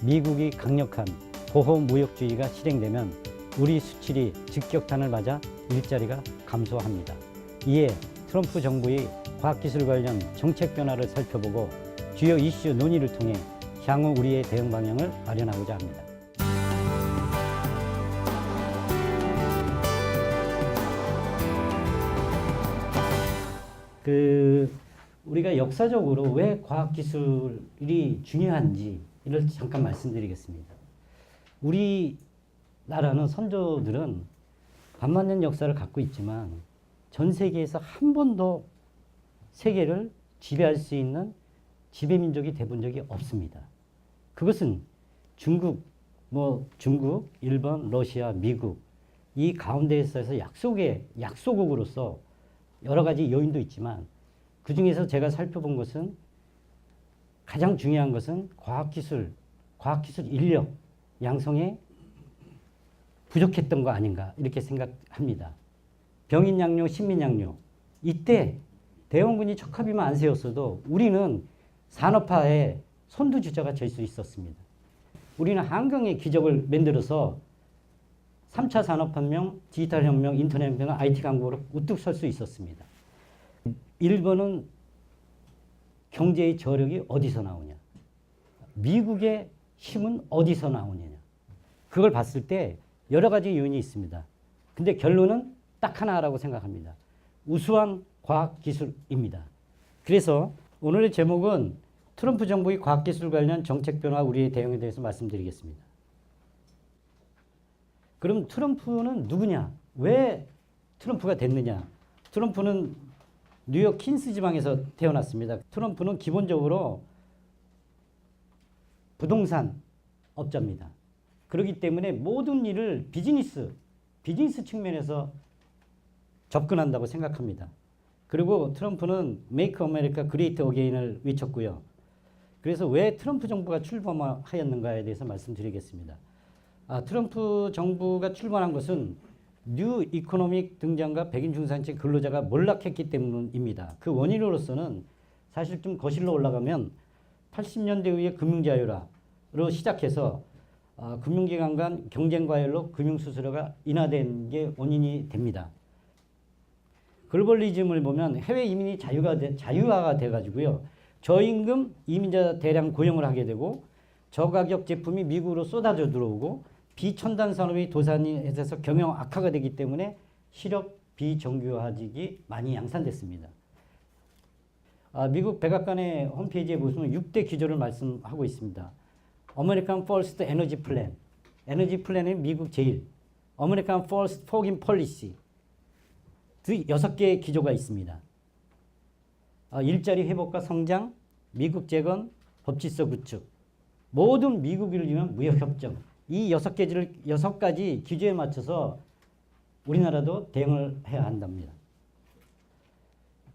미국이 강력한 보호무역주의가 실행되면 우리 수출이 직격탄을 맞아 일자리가 감소합니다. 이에 트럼프 정부의 과학기술 관련 정책 변화를 살펴보고 주요 이슈 논의를 통해 향후 우리의 대응 방향을 마련하고자 합니다. 우리가 역사적으로 왜 과학기술이 중요한지를 잠깐 말씀드리겠습니다. 우리나라는 선조들은 반만년 역사를 갖고 있지만 전 세계에서 한 번도 세계를 지배할 수 있는 지배민족이 돼본 적이 없습니다. 그것은 중국, 일본, 러시아, 미국 이 가운데에 있어서 약소국으로서 여러 가지 요인도 있지만 그 중에서 제가 살펴본 것은 가장 중요한 것은 과학기술 인력 양성에 부족했던 거 아닌가 이렇게 생각합니다. 병인양요, 신민양요 이때 대원군이 척합이만 안 세웠어도 우리는 산업화에 선두주자가 될 수 있었습니다. 우리는 한강의 기적을 만들어서 3차 산업혁명, 디지털혁명, 인터넷혁명, IT 강국으로 우뚝 설 수 있었습니다. 일본은 경제의 저력이 어디서 나오냐? 미국의 힘은 어디서 나오느냐? 그걸 봤을 때 여러 가지 요인이 있습니다. 근데 결론은 딱 하나라고 생각합니다. 우수한 과학기술입니다. 그래서 오늘의 제목은 트럼프 정부의 과학기술 관련 정책 변화 우리의 대응에 대해서 말씀드리겠습니다. 그럼 트럼프는 누구냐? 왜 트럼프가 됐느냐? 트럼프는 뉴욕 퀸스 지방에서 태어났습니다. 트럼프는 기본적으로 부동산 업자입니다. 그렇기 때문에 모든 일을 비즈니스 측면에서 접근한다고 생각합니다. 그리고 트럼프는 Make America Great Again을 외쳤고요. 그래서 왜 트럼프 정부가 출범하였는가에 대해서 말씀드리겠습니다. 트럼프 정부가 출범한 것은 뉴 이코노믹 등장과 백인 중산층 근로자가 몰락했기 때문입니다. 그 원인으로서는 사실 좀 거슬러 올라가면 80년대 이후의 금융자유화로 시작해서 금융기관 간 경쟁 과열로 금융수수료가 인하된 게 원인이 됩니다. 글로벌리즘을 보면 해외 이민이 자유화가 돼가지고요. 저임금 이민자 대량 고용을 하게 되고 저가격 제품이 미국으로 쏟아져 들어오고 비첨단 산업이 도산이 돼서 경영 악화가 되기 때문에 실업 비정규화직이 많이 양산됐습니다. 미국 백악관의 홈페이지에 보시면 6대 기조를 말씀하고 있습니다. American First Energy Plan. 에너지 플랜은 미국 제일. American First Foreign Policy. 그 6개의 기조가 있습니다. 일자리 회복과 성장, 미국 재건, 법질서 구축. 모든 미국을 위한 무역협정. 이 6가지 기조에 맞춰서 우리나라도 대응을 해야 한답니다.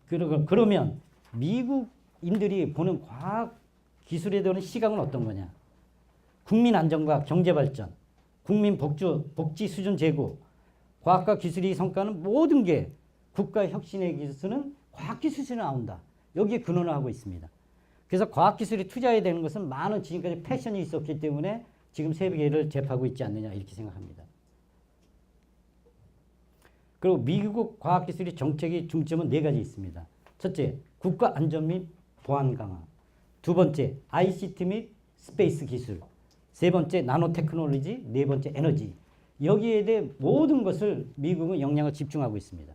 그러면 미국인들이 보는 과학 기술에 대한 시각은 어떤 거냐? 국민 안정과 경제 발전, 국민 복지 수준 제고, 과학과 기술의 성과는 모든 게 국가 혁신의 기술은 과학기술에서 나온다. 여기에 근원을 하고 있습니다. 그래서 과학기술이 투자해야 되는 것은 많은 지금까지 패션이 있었기 때문에 지금 세계를 제압하고 있지 않느냐 이렇게 생각합니다. 그리고 미국 과학기술의 정책의 중점은 4가지 있습니다. 첫째, 국가 안전 및 보안 강화. 두 번째, ICT 및 스페이스 기술. 세 번째, 나노테크놀로지. 네 번째, 에너지. 여기에 대해 모든 것을 미국은 역량을 집중하고 있습니다.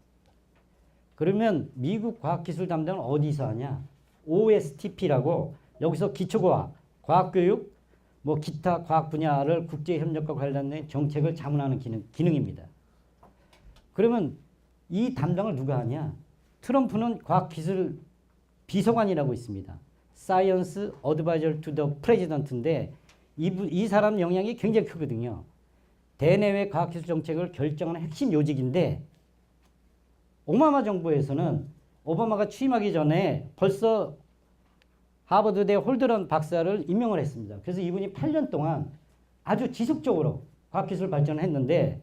그러면 미국 과학기술 담당은 어디서 하냐? OSTP라고 여기서 기초과학, 과학교육, 기타 과학 분야를 국제협력과 관련된 정책을 자문하는 기능입니다. 그러면 이 담당을 누가 하냐? 트럼프는 과학기술 비서관이라고 있습니다. Science Advisor to the President인데 이 사람 영향이 굉장히 크거든요. 대내외 과학기술 정책을 결정하는 핵심 요직인데 오바마 정부에서는 오바마가 취임하기 전에 벌써 하버드대 홀드런 박사를 임명을 했습니다. 그래서 이분이 8년 동안 아주 지속적으로 과학기술 발전을 했는데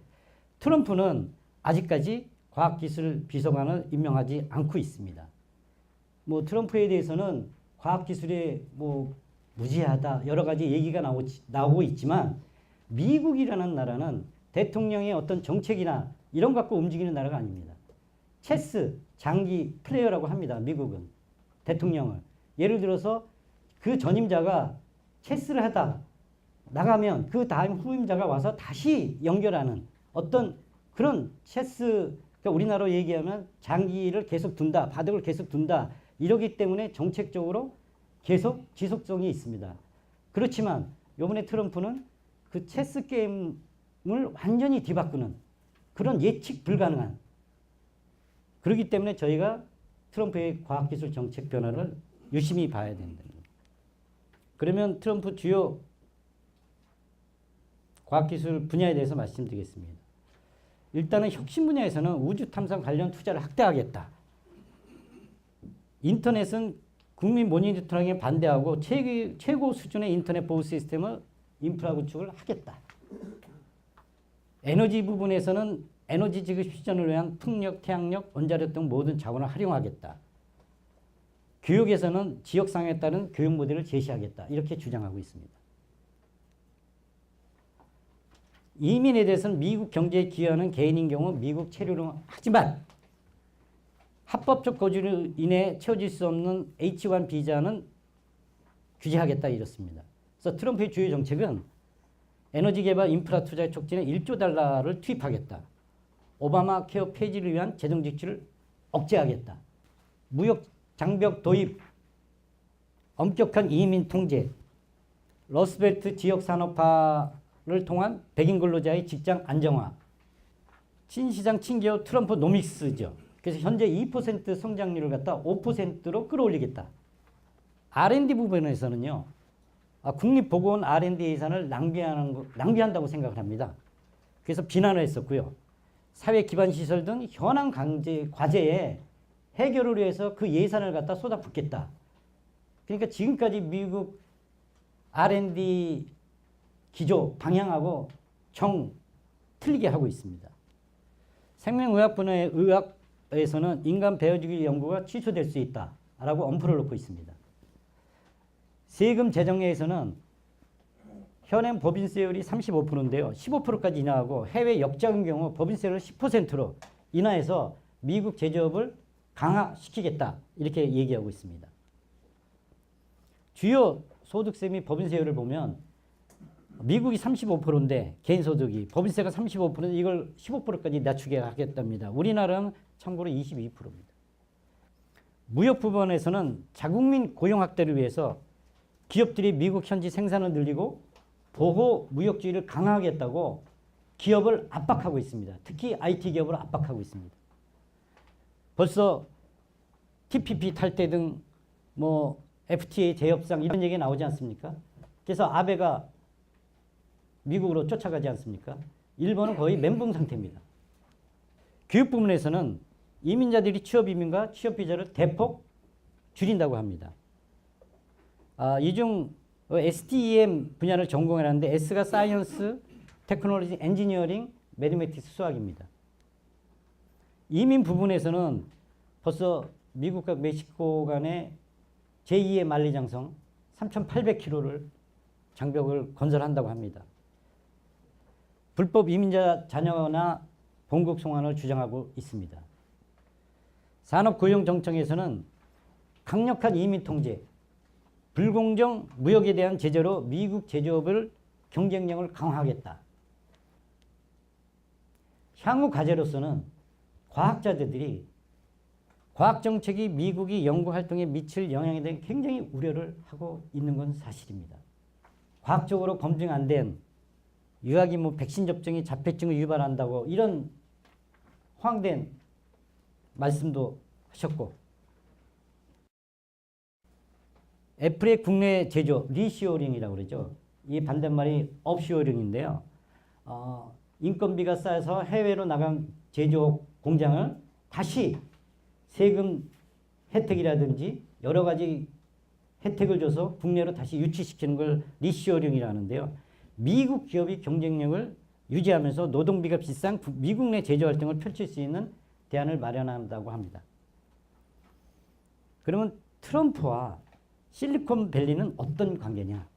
트럼프는 아직까지 과학기술 비서관을 임명하지 않고 있습니다. 트럼프에 대해서는 과학기술의 무지하다 여러 가지 얘기가 나오고 있지만 미국이라는 나라는 대통령의 어떤 정책이나 이런 거 갖고 움직이는 나라가 아닙니다. 체스 장기 플레이어라고 합니다. 미국은 대통령을. 예를 들어서 그 전임자가 체스를 하다 나가면 그 다음 후임자가 와서 다시 연결하는 어떤 그런 체스, 그러니까 우리나라로 얘기하면 장기를 계속 둔다, 바둑을 계속 둔다. 이러기 때문에 정책적으로 계속 지속성이 있습니다. 그렇지만 이번에 트럼프는 그 체스 게임을 완전히 뒤바꾸는 그런 예측 불가능한, 그렇기 때문에 저희가 트럼프의 과학기술 정책 변화를 유심히 봐야 된다. 그러면 트럼프 주요 과학기술 분야에 대해서 말씀드리겠습니다. 일단은 혁신 분야에서는 우주 탐사 관련 투자를 확대하겠다. 인터넷은 국민 모니터링에 반대하고 최고 수준의 인터넷 보호 시스템을 인프라 구축을 하겠다. 에너지 부분에서는 에너지 지급 실전을 위한 풍력, 태양력, 원자력 등 모든 자원을 활용하겠다. 교육에서는 지역 상황에 따른 교육 모델을 제시하겠다. 이렇게 주장하고 있습니다. 이민에 대해서는 미국 경제에 기여하는 개인인 경우 미국 체류를 하지만 합법적 거주로 인해 채워질 수 없는 H1 비자는 규제하겠다 이렇습니다. 그래서 트럼프의 주요 정책은 에너지 개발 인프라 투자 촉진에 1조 달러를 투입하겠다. 오바마 케어 폐지를 위한 재정 지출을 억제하겠다. 무역 장벽 도입, 엄격한 이민 통제, 러스트벨트 지역 산업화를 통한 백인 근로자의 직장 안정화, 친시장 친기업 트럼프 노믹스죠. 그래서 현재 2% 성장률을 갖다 5%로 끌어올리겠다. R&D 부분에서는요, 국립보건 R&D 예산을 낭비한다고 생각을 합니다. 그래서 비난을 했었고요. 사회 기반 시설 등 현안 과제에 해결을 위해서 그 예산을 갖다 쏟아붓겠다. 그러니까 지금까지 미국 R&D 기조 방향하고 틀리게 하고 있습니다. 생명의학 분야의 의학에서는 인간 배어주기 연구가 취소될 수 있다라고 엄포를 놓고 있습니다. 세금 재정에서는 현행 법인세율이 35%인데요. 15%까지 인하하고 해외 역자금 경우 법인세율을 10%로 인하해서 미국 제조업을 강화시키겠다. 이렇게 얘기하고 있습니다. 주요 소득세 및 법인세율을 보면 미국이 35%인데 개인소득이 법인세가 35%인데 이걸 15%까지 낮추게 하겠답니다. 우리나라는 참고로 22%입니다. 무역 부분에서는 자국민 고용 확대를 위해서 기업들이 미국 현지 생산을 늘리고 보호 무역주의를 강화하겠다고 기업을 압박하고 있습니다. 특히 IT 기업을 압박하고 있습니다. 벌써 TPP 탈퇴 등 FTA 재협상 이런 얘기 나오지 않습니까? 그래서 아베가 미국으로 쫓아가지 않습니까? 일본은 거의 멘붕 상태입니다. 교육 부분에서는 이민자들이 취업 이민과 취업 비자를 대폭 줄인다고 합니다. 이중 STEM 분야를 전공하는데 S가 사이언스, 테크놀로지, 엔지니어링, 매드매틱스, 수학입니다. 이민 부분에서는 벌써 미국과 멕시코 간의 제2의 만리장성 3,800km를 장벽을 건설한다고 합니다. 불법 이민자 자녀나 본국 송환을 주장하고 있습니다. 산업고용정청에서는 강력한 이민 통제, 불공정 무역에 대한 제재로 미국 제조업을 경쟁력을 강화하겠다. 향후 과제로서는 과학자들이 과학정책이 미국이 연구활동에 미칠 영향에 대해 굉장히 우려를 하고 있는 건 사실입니다. 과학적으로 검증 안 된 유학이 백신 접종이 자폐증을 유발한다고 이런 허황된 말씀도 하셨고, 애플의 국내 제조 리시어링이라고 그러죠. 이 반대말이 업시어링인데요. 인건비가 싸서 해외로 나간 제조 공장을 다시 세금 혜택이라든지 여러 가지 혜택을 줘서 국내로 다시 유치시키는 걸 리시어링이라고 하는데요. 미국 기업이 경쟁력을 유지하면서 노동비가 비싼 미국 내 제조 활동을 펼칠 수 있는 대안을 마련한다고 합니다. 그러면 트럼프와 실리콘밸리는 어떤 관계냐?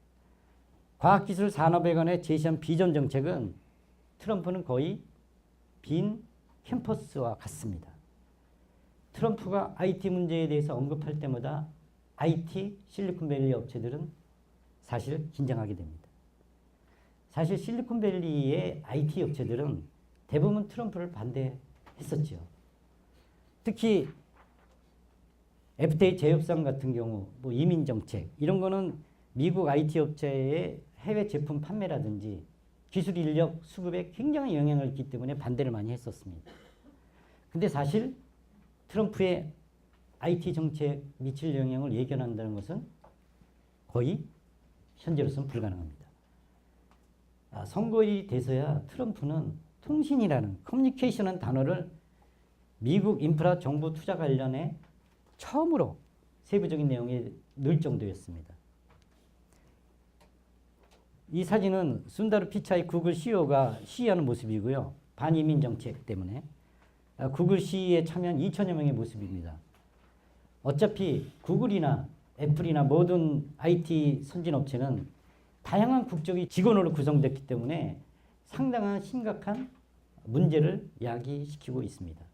과학기술산업회관에 제시한 비전 정책은 트럼프는 거의 빈 캠퍼스와 같습니다. 트럼프가 IT 문제에 대해서 언급할 때마다 IT 실리콘밸리 업체들은 사실 긴장하게 됩니다. 사실 실리콘밸리의 IT 업체들은 대부분 트럼프를 반대했었죠. 특히 FTA 재협상 같은 경우, 뭐 이민 정책 이런 거는 미국 IT 업체의 해외 제품 판매라든지 기술 인력 수급에 굉장히 영향을 있기 때문에 반대를 많이 했었습니다. 근데 사실 트럼프의 IT 정책 미칠 영향을 예견한다는 것은 거의 현재로서는 불가능합니다. 선거일이 돼서야 트럼프는 통신이라는 커뮤니케이션이라는 단어를 미국 인프라 정부 투자 관련해 처음으로 세부적인 내용에 넣을 정도였습니다. 이 사진은 순다르 피차이 구글 CEO가 시위하는 모습이고요. 반이민 정책 때문에 구글 시위에 참여한 2천여 명의 모습입니다. 어차피 구글이나 애플이나 모든 IT 선진업체는 다양한 국적의 직원으로 구성됐기 때문에 상당한 심각한 문제를 야기시키고 있습니다.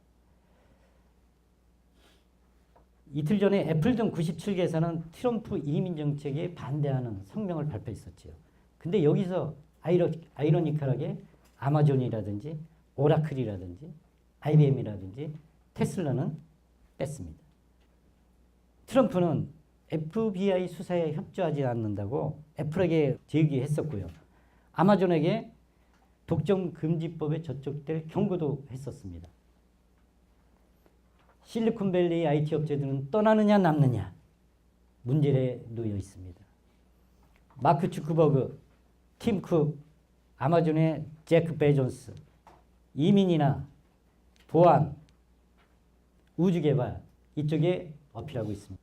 이틀 전에 애플 등 97개사는 트럼프 이민 정책에 반대하는 성명을 발표했었죠. 근데 여기서 아이러니컬하게 아마존이라든지 오라클이라든지 IBM이라든지 테슬라는 뺐습니다. 트럼프는 FBI 수사에 협조하지 않는다고 애플에게 제기했었고요. 아마존에게 독점 금지법에 저촉될 경고도 했었습니다. 실리콘밸리 IT 업체들은 떠나느냐 남느냐 문제에 놓여 있습니다. 마크 주크버그, 팀 쿡, 아마존의 제크 베존스, 이민이나 보안, 우주개발 이쪽에 어필하고 있습니다.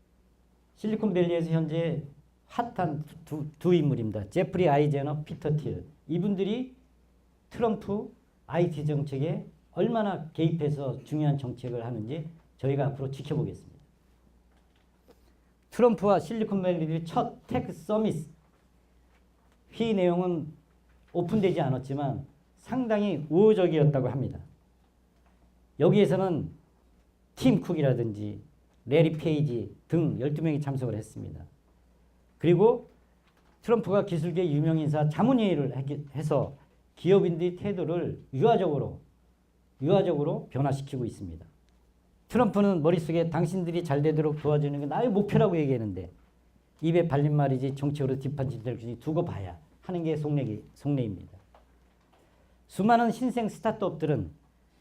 실리콘밸리에서 현재 핫한 두 인물입니다. 제프리 아이제너, 피터 틸. 이분들이 트럼프 IT 정책에 얼마나 개입해서 중요한 정책을 하는지 저희가 앞으로 지켜보겠습니다. 트럼프와 실리콘밸리의 첫 테크 서밋 회의 내용은 오픈되지 않았지만 상당히 우호적이었다고 합니다. 여기에서는 팀 쿡이라든지 레리 페이지 등 12명이 참석을 했습니다. 그리고 트럼프가 기술계 유명인사 자문회의를 해서 기업인들의 태도를 유화적으로 변화시키고 있습니다. 트럼프는 머릿속에 당신들이 잘 되도록 도와주는 게 나의 목표라고 얘기하는데 입에 발린 말이지 정책으로 뒷받침될지 두고 봐야 하는 게 속내입니다. 수많은 신생 스타트업들은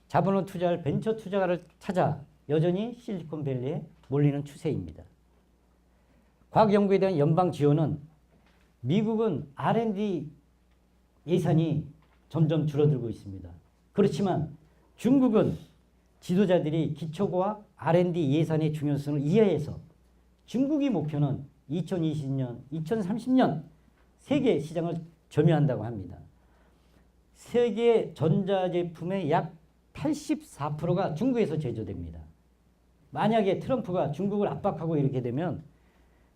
자본을 투자할 벤처 투자가를 찾아 여전히 실리콘밸리에 몰리는 추세입니다. 과학연구에 대한 연방 지원은 미국은 R&D 예산이 점점 줄어들고 있습니다. 그렇지만 중국은 지도자들이 기초과학 R&D 예산의 중요성을 이해해서 중국의 목표는 2020년, 2030년 세계 시장을 점유한다고 합니다. 세계 전자제품의 약 84%가 중국에서 제조됩니다. 만약에 트럼프가 중국을 압박하고 이렇게 되면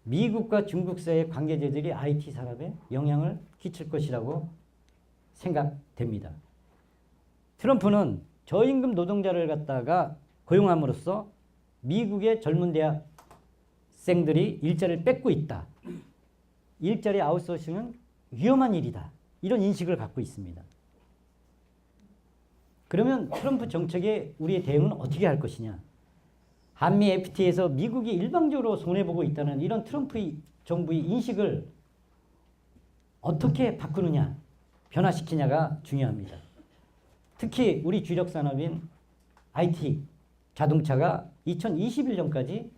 미국과 중국 사이의 관계자들이 IT 산업에 영향을 끼칠 것이라고 생각됩니다. 트럼프는 저임금 노동자를 갖다가 고용함으로써 미국의 젊은 대학생들이 일자리를 뺏고 있다. 일자리 아웃소싱은 위험한 일이다. 이런 인식을 갖고 있습니다. 그러면 트럼프 정책에 우리의 대응은 어떻게 할 것이냐? 한미 FTA에서 미국이 일방적으로 손해보고 있다는 이런 트럼프 정부의 인식을 어떻게 바꾸느냐, 변화시키냐가 중요합니다. 특히 우리 주력 산업인 IT, 자동차가 2021년까지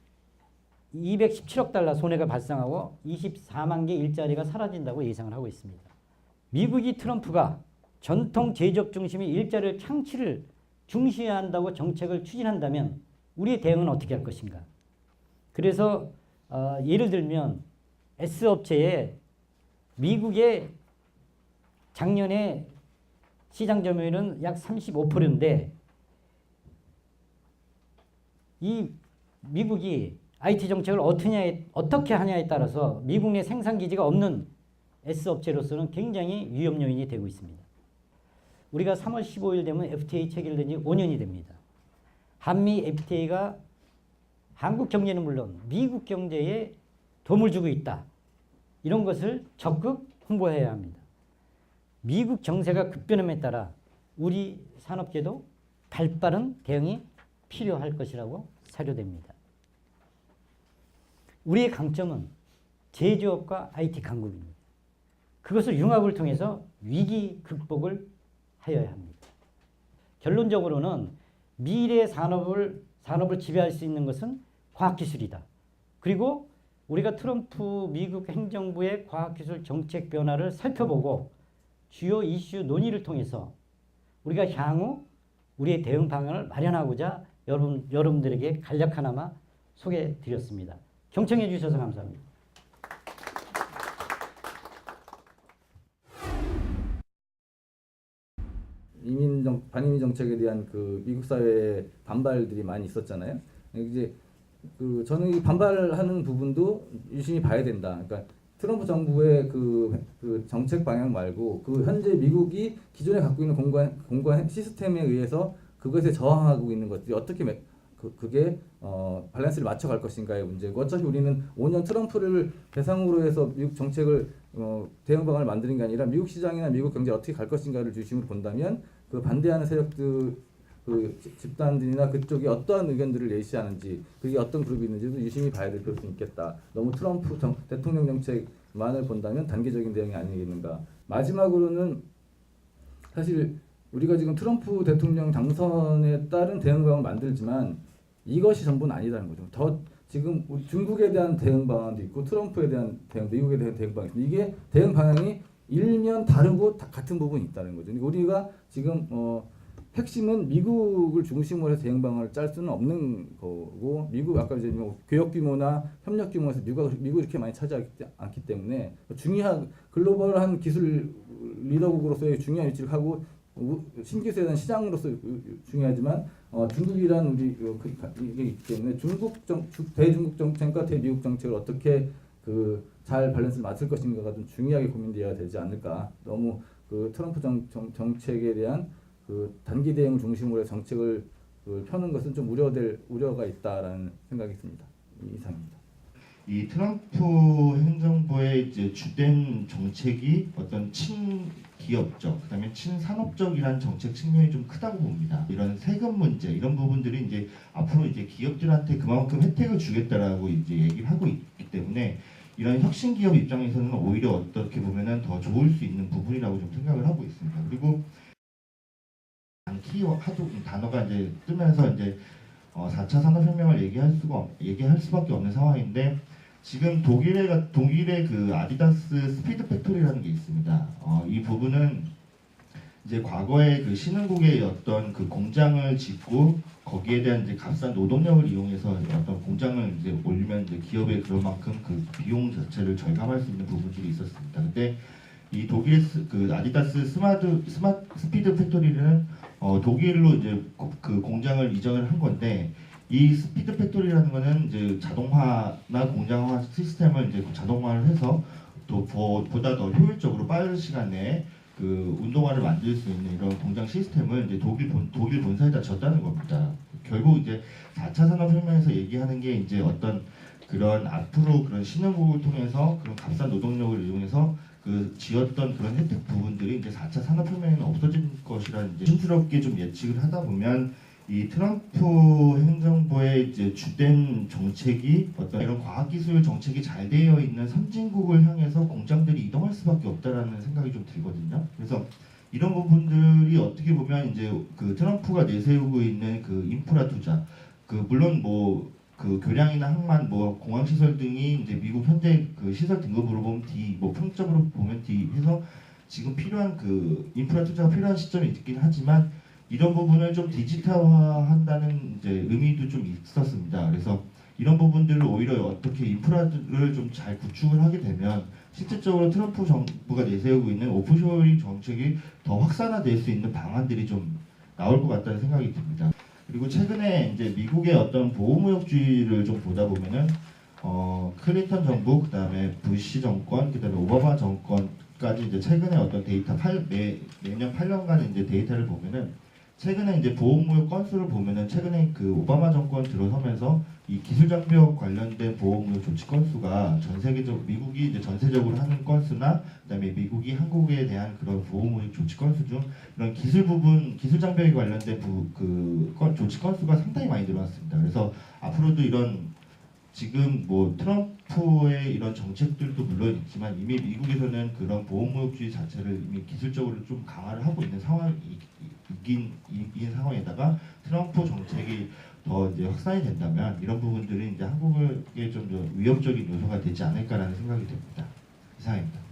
217억 달러 손해가 발생하고 24만 개 일자리가 사라진다고 예상을 하고 있습니다. 미국이 트럼프가 전통 제조업 중심의 일자리 창출을 중시한다고 정책을 추진한다면 우리의 대응은 어떻게 할 것인가? 그래서 예를 들면 S업체에 미국의 작년에 시장 점유율은 약 35%인데 이 미국이 IT 정책을 어떻게 하냐에 따라서 미국 내 생산 기지가 없는 S업체로서는 굉장히 위험 요인이 되고 있습니다. 우리가 3월 15일 되면 FTA 체결된 지 5년이 됩니다. 한미 FTA가 한국 경제는 물론 미국 경제에 도움을 주고 있다. 이런 것을 적극 홍보해야 합니다. 미국 정세가 급변함에 따라 우리 산업계도 발빠른 대응이 필요할 것이라고 사료됩니다. 우리의 강점은 제조업과 IT 강국입니다. 그것을 융합을 통해서 위기 극복을 하여야 합니다. 결론적으로는 미래 산업을 지배할 수 있는 것은 과학기술이다. 그리고 우리가 트럼프 미국 행정부의 과학기술 정책 변화를 살펴보고 주요 이슈 논의를 통해서 우리가 향후 우리의 대응 방안을 마련하고자 여러분들에게 간략하나마 소개해 드렸습니다. 경청해 주셔서 감사합니다. 반이민 정책에 대한 그 미국 사회의 반발들이 많이 있었잖아요. 이제 저는 이 반발하는 부분도 유심히 봐야 된다. 그러니까 트럼프 정부의 그 정책 방향 말고 그 현재 미국이 기존에 갖고 있는 공관 시스템에 의해서 그것에 저항하고 있는 것들이 어떻게 그게 밸런스를 맞춰갈 것인가의 문제고, 어차피 우리는 5년 트럼프를 대상으로 해서 미국 정책을 대응 방안을 만드는 게 아니라 미국 시장이나 미국 경제가 어떻게 갈 것인가를 중심으로 본다면 그 반대하는 세력들, 그 집단들이나 그쪽이 어떠한 의견들을 제시하는지, 그게 어떤 그룹이 있는지도 유심히 봐야 될 필요성이 있겠다. 너무 트럼프 대통령 정책만을 본다면 단계적인 대응이 아니겠는가. 마지막으로는 사실 우리가 지금 트럼프 대통령 당선에 따른 대응 방안을 만들지만 이것이 전부는 아니다는 거죠. 더 지금 중국에 대한 대응 방안도 있고 트럼프에 대한 미국에 대한 대응 방안이 있습니다. 이게 대응 방향이 일면 다르고 같은 부분이 있다는 거죠. 우리가 지금 핵심은 미국을 중심으로 해서 대응 방안을 짤 수는 없는 거고, 미국 아까 이제 뭐 교역 규모나 협력 규모에서 미국이 이렇게 많이 차지하지 않기 때문에 중요한 글로벌한 기술 리더국으로서의 중요한 위치를 하고 신기술에 대한 시장으로서 중요하지만 중국이란 우리 이게 있기 때문에 대중국 정책과 대미국 정책을 어떻게 잘 밸런스를 맞출 것인가가 좀 중요하게 고민되어야 되지 않을까. 너무 트럼프 정책에 대한 단기 대응 중심으로 정책을 펴는 것은 좀 우려가 있다라는 생각이 듭니다. 이상입니다. 이 트럼프 행정부의 이제 주된 정책이 어떤 친기업적, 그다음에 친산업적이라는 정책 측면이 좀 크다고 봅니다. 이런 세금 문제, 이런 부분들이 이제 앞으로 이제 기업들한테 그만큼 혜택을 주겠다라고 이제 얘기를 하고 있기 때문에 이런 혁신 기업 입장에서는 오히려 어떻게 보면은 더 좋을 수 있는 부분이라고 좀 생각을 하고 있습니다. 그리고 하도 단어가 이제 뜨면서 이제 4차 산업혁명을 얘기할 수밖에 없는 상황인데, 지금 독일의 그 아디다스 스피드 팩토리라는 게 있습니다. 이 부분은 이제 과거에 그 신흥국의 어떤 그 공장을 짓고 거기에 대한 이제 값싼 노동력을 이용해서 어떤 공장을 이제 올리면 이제 기업의 그런 만큼 그 비용 자체를 절감할 수 있는 부분들이 있었습니다. 근데 이 독일의 그 아디다스 스피드 팩토리는 독일로 이제 그 공장을 이전을 한 건데, 이 스피드 팩토리라는 거는 이제 자동화나 공장화 시스템을 이제 자동화를 해서 보다 더 효율적으로 빠른 시간 내에 그 운동화를 만들 수 있는 이런 공장 시스템을 이제 독일 본사에다 줬다는 겁니다. 결국 이제 4차 산업혁명에서 얘기하는 게 이제 어떤 그런 앞으로 그런 신흥국을 통해서 그런 값싼 노동력을 이용해서 그 지었던 그런 혜택 부분들이 이제 4차 산업혁명에는 없어질 것이라는 이제 조심스럽게 좀 예측을 하다 보면, 이 트럼프 행정부의 이제 주된 정책이 어떤 이런 과학기술 정책이 잘 되어 있는 선진국을 향해서 공장들이 이동할 수밖에 없다라는 생각이 좀 들거든요. 그래서 이런 부분들이 어떻게 보면 이제 그 트럼프가 내세우고 있는 그 인프라 투자, 물론 뭐 그 교량이나 항만, 뭐 공항 시설 등이 이제 미국 현재 그 시설 등급으로 보면 D, 뭐 평점으로 보면 D 해서 지금 필요한 그 인프라 투자가 필요한 시점이 있긴 하지만, 이런 부분을 좀 디지털화한다는 이제 의미도 좀 있었습니다. 그래서 이런 부분들을 오히려 어떻게 인프라를 좀 잘 구축을 하게 되면 실질적으로 트럼프 정부가 내세우고 있는 오프쇼어링 정책이 더 확산화될 수 있는 방안들이 좀 나올 것 같다는 생각이 듭니다. 그리고 최근에 이제 미국의 어떤 보호무역주의를 좀 보다 보면은 클린턴 정부, 그다음에 부시 정권, 그다음에 오바마 정권까지 이제 최근에 어떤 데이터 매년 8년간 이제 데이터를 보면은 최근에 이제 보호무역 건수를 보면은 최근에 그 오바마 정권 들어서면서 이 기술 장벽 관련된 보호무역 조치 건수가 전 세계적 미국이 이제 전세적으로 하는 건수나 그다음에 미국이 한국에 대한 그런 보호무역 조치 건수 중 이런 기술 부분 기술 장벽에 관련된 조치 건수가 상당히 많이 늘어났습니다. 그래서 앞으로도 이런 지금 뭐 트럼프의 이런 정책들도 물론 있지만 이미 미국에서는 그런 보호무역주의 자체를 이미 기술적으로 좀 강화를 하고 있는 상황이긴 상황에다가 트럼프 정책이 더 이제 확산이 된다면 이런 부분들이 이제 한국에 좀 더 위협적인 요소가 되지 않을까라는 생각이 듭니다. 이상입니다.